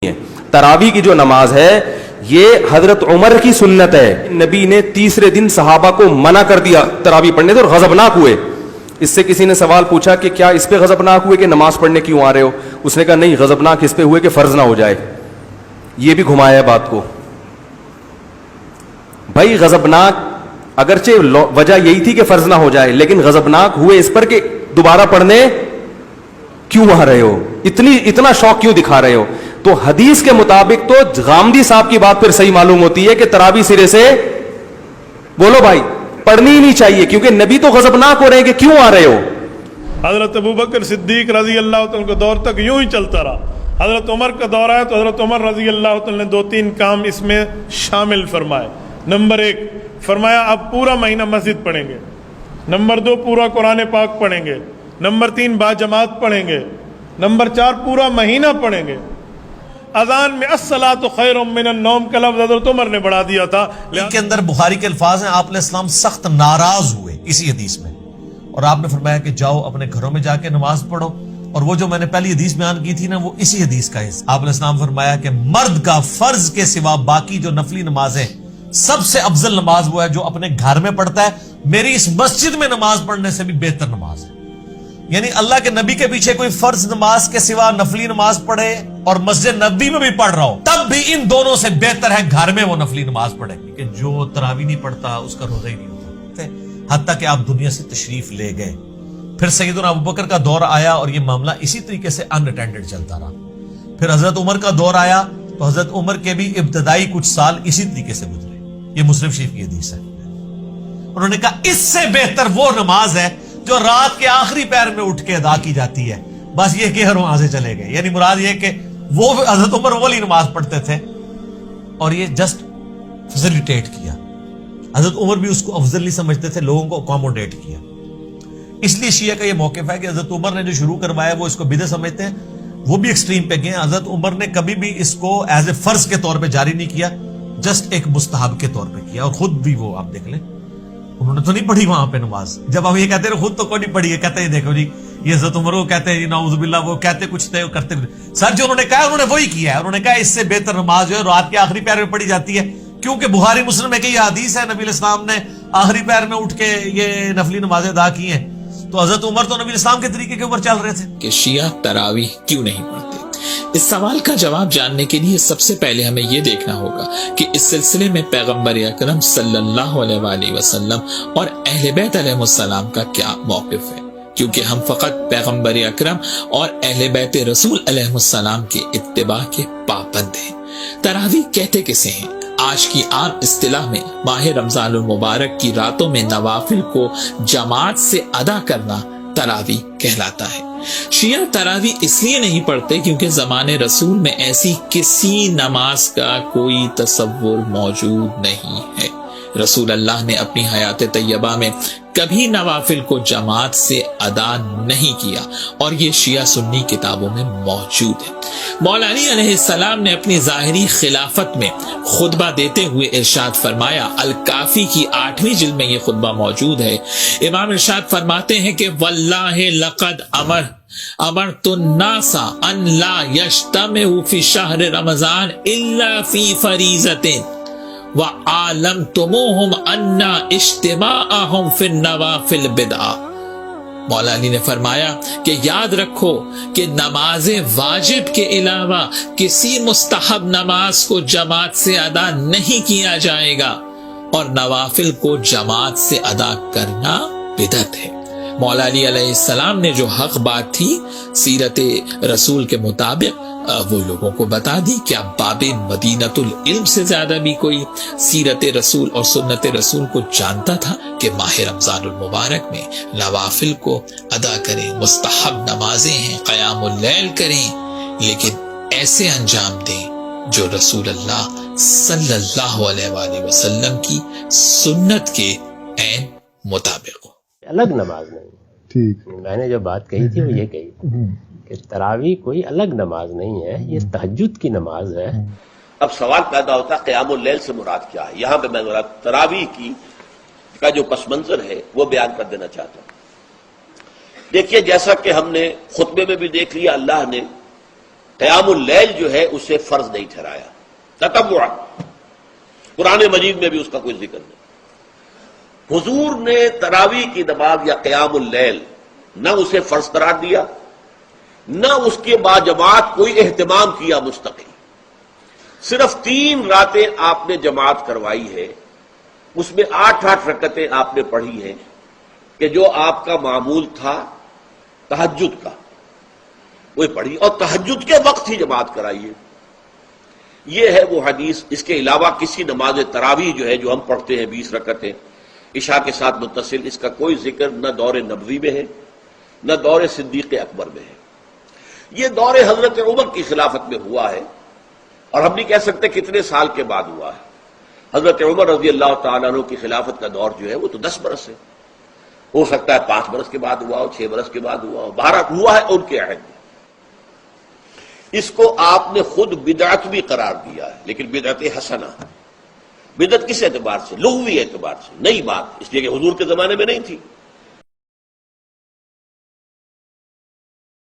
تراوی کی جو نماز ہے یہ حضرت عمر کی سنت ہے. نبی نے تیسرے دن صحابہ کو منع کر دیا تراوی پڑھنے سے اور غضبناک ہوئے. اس سے کسی نے سوال پوچھا کہ کیا اس پہ غضبناک ہوئے کہ نماز پڑھنے کیوں آ رہے ہو؟ اس نے کہا نہیں، غضبناک اس پہ ہوئے کہ فرض نہ ہو جائے. یہ بھی گھمایا ہے بات کو. بھائی غضبناک اگرچہ وجہ یہی تھی کہ فرض نہ ہو جائے، لیکن غضبناک ہوئے اس پر کہ دوبارہ پڑھنے کیوں آ رہے ہو، اتنا شوق کیوں دکھا رہے ہو. تو حدیث کے مطابق تو غامدی صاحب کی بات پھر صحیح معلوم ہوتی ہے کہ تراوی سرے سے بولو بھائی پڑھنی ہی نہیں چاہیے، کیونکہ نبی تو غضبناک ہو رہے ہیں کہ کیوں آ رہے ہو. حضرت ابوبکر صدیق رضی اللہ تعالیٰ کے دور تک یوں ہی چلتا رہا. حضرت عمر کا دور آیا تو حضرت عمر رضی اللہ تعالیٰ نے 2-3 کام اس میں شامل فرمائے. نمبر 1 فرمایا اب پورا مہینہ مسجد پڑھیں گے. نمبر 2 پورا قرآن پاک پڑھیں گے. نمبر 3 با جماعت پڑھیں گے. نمبر 4 پورا مہینہ پڑھیں گے. اذان میں الصلاۃ خیر من النوم کا لفظ حضرت عمر نے بڑھا دیا تھا. ان کے اندر بخاری کے الفاظ ہیں، آپ علیہ السلام سخت ناراض ہوئے اسی حدیث میں، اور آپ نے فرمایا کہ جاؤ اپنے گھروں میں جا کے نماز پڑھو. اور وہ جو میں نے پہلی حدیث بیان کی تھی نا، وہ اسی حدیث کا ہے. آپ علیہ السلام فرمایا کہ مرد کا فرض کے سوا باقی جو نفلی نمازیں، سب سے افضل نماز وہ ہے جو اپنے گھر میں پڑھتا ہے. میری اس مسجد میں نماز پڑھنے سے بھی بہتر نماز ہے. یعنی اللہ کے نبی کے پیچھے کوئی فرض نماز کے سوا نفلی نماز پڑھے اور مسجد نبی میں بھی پڑھ رہا ہو، تب بھی ان دونوں سے بہتر ہے کہ گھر میں وہ نفلی نماز پڑھے. کہ جو تراوی نہیں پڑھتا اس کا روزہ ہی نہیں ہوتا. حتیٰ کہ آپ دنیا سے تشریف لے گئے. پھر سیدنا ابوبکر کا دور آیا اور یہ معاملہ اسی طریقے سے ان اٹینڈڈ چلتا رہا. پھر حضرت عمر کا دور آیا تو حضرت عمر کے بھی ابتدائی کچھ سال اسی طریقے سے گزرے. یہ مسلم شریف کی حدیث ہے. انہوں نے کہا اس سے بہتر وہ نماز ہے جو رات کے آخری پہر میں اٹھ کے ادا کی جاتی ہے. بس یہ کہ وہاں سے چلے گئے. یعنی مراد یہ کہ وہ حضرت عمر والی نماز پڑھتے تھے اور یہ جسٹ فیسیلیٹیٹ کیا. حضرت عمر بھی اس کو افضل نہیں سمجھتے تھے، لوگوں کو اکوموڈیٹ کیا. اس لیے شیعہ کا یہ موقف ہے کہ حضرت عمر نے جو شروع کروایا وہ اس کو بدعت سمجھتے ہیں. وہ بھی ایکسٹریم پہ گئے. حضرت عمر نے کبھی بھی اس کو ایز اے فرض کے طور پہ جاری نہیں کیا، جسٹ ایک مستحب کے طور پہ کیا. اور خود بھی وہ آپ دیکھ لیں، انہوں نے تو نہیں پڑھی وہاں پہ نماز. جب ہم یہ کہتے ہیں خود تو کوئی نہیں پڑھی ہے، کہتے ہیں دیکھو جی یہ حضرت عمر کو کہتے ہیں نعوذ باللہ، وہ کہتے کچھ تھے کرتے کچھ. سر جو انہوں نے کہا انہوں نے وہی کیا ہے. انہوں نے کہا اس سے بہتر نماز جو ہے رات کے آخری پہر میں پڑھی جاتی ہے، کیونکہ بخاری مسلم میں کہ یہ حدیث ہے نبی علیہ السلام نے آخری پہر میں اٹھ کے یہ نفلی نمازیں ادا کی ہیں. تو حضرت عمر تو نبی علیہ السلام کے طریقے کے اوپر چل رہے تھے. کہ شیعہ تراویح کیوں نہیں پڑھتے؟ اس سوال کا جواب جاننے کے لیے سب سے پہلے ہمیں یہ دیکھنا ہوگا کہ اس سلسلے میں پیغمبر اکرم صلی اللہ علیہ وآلہ وسلم اور اہل بیت علیہ السلام کا کیا موقف ہے، کیونکہ ہم فقط پیغمبر اکرم اور اہل بیت رسول علیہ السلام کے اتباع کے پابند ہیں. تراویح کہتے کسے ہیں؟ آج کی عام اصطلاح میں ماہ رمضان المبارک کی راتوں میں نوافل کو جماعت سے ادا کرنا تراویح کہلاتا ہے. شیعہ تراویح اس لیے نہیں پڑھتے کیونکہ زمانے رسول میں ایسی کسی نماز کا کوئی تصور موجود نہیں ہے. رسول اللہ نے اپنی حیات طیبہ میں کبھی نوافل کو جماعت سے ادا نہیں کیا، اور یہ شیعہ سنی کتابوں میں موجود ہے. مولا علی علیہ السلام نے اپنی ظاہری خلافت میں خطبہ دیتے ہوئے ارشاد فرمایا، الکافی کی 8ویں جلد میں یہ خطبہ موجود ہے. امام ارشاد فرماتے ہیں کہ واللہ لقد امرت الناس ان لا یجتمعوا فی شہر رمضان الا فی فریضۃ وَعَالَمْتُمُوهُمْ أَنَّ اجْتِمَاعَهُمْ فِي النَّوَافِلِ بِدْعَةٌ. مولا علی نے فرمایا کہ یاد رکھو کہ نماز واجب کے علاوہ کسی مستحب نماز کو جماعت سے ادا نہیں کیا جائے گا، اور نوافل کو جماعت سے ادا کرنا بدعت ہے. مولا علی علیہ السلام نے جو حق بات تھی سیرت رسول کے مطابق وہ لوگوں کو بتا دی. کیا باب مدینۃ العلم سے زیادہ بھی کوئی سیرت رسول اور سنت رسول کو جانتا تھا کہ ماہ رمضان المبارک میں نوافل کو ادا کریں، مستحب نمازیں ہیں، قیام اللیل کریں، لیکن ایسے انجام دیں جو رسول اللہ صلی اللہ علیہ وآلہ وسلم کی سنت کے عین مطابق ہو. الگ نماز نہیں. ٹھیک، میں نے جو بات کہی تھی وہ یہ کہی تھی کہ تراویح کوئی الگ نماز نہیں ہے، یہ تہجد کی نماز ہے. اب سوال پیدا ہوتا ہے قیام اللیل سے مراد کیا ہے؟ یہاں پہ میں تراویح کا جو پس منظر ہے وہ بیان کر دینا چاہتا ہوں. دیکھیے جیسا کہ ہم نے خطبے میں بھی دیکھ لیا، اللہ نے قیام اللیل جو ہے اسے فرض نہیں ٹھہرایا تطوعا، قرآن مجید میں بھی اس کا کوئی ذکر نہیں۔ حضور نے تراویح کی نماز یا قیام اللیل نہ اسے فرض قرار دیا، نہ اس کے بعد جماعت کوئی اہتمام کیا مستقل، صرف 3 راتیں آپ نے جماعت کروائی ہے، اس میں 8 رکعتیں آپ نے پڑھی ہیں کہ جو آپ کا معمول تھا تہجد کا وہ پڑھی، اور تہجد کے وقت ہی جماعت کرائی ہے۔ یہ ہے وہ حدیث۔ اس کے علاوہ کسی نماز تراویح جو ہے جو ہم پڑھتے ہیں 20 رکعتیں عشاء کے ساتھ متصل، اس کا کوئی ذکر نہ دور نبوی میں ہے نہ دور صدیق اکبر میں ہے۔ یہ دور حضرت عمر کی خلافت میں ہوا ہے، اور ہم نہیں کہہ سکتے کتنے سال کے بعد ہوا ہے۔ حضرت عمر رضی اللہ تعالیٰ عنہ کی خلافت کا دور جو ہے وہ تو 10 برس ہے، ہو سکتا ہے 5 برس کے بعد ہوا ہو، 6 برس کے بعد ہوا ہو، 12 ہوا ہے ان کے عہد میں۔ اس کو آپ نے خود بدعت بھی قرار دیا ہے، لیکن بدعت حسنہ۔ بدعت کس اعتبار سے؟ لغوی اعتبار سے، نئی بات، اس لیے کہ حضور کے زمانے میں نہیں تھی۔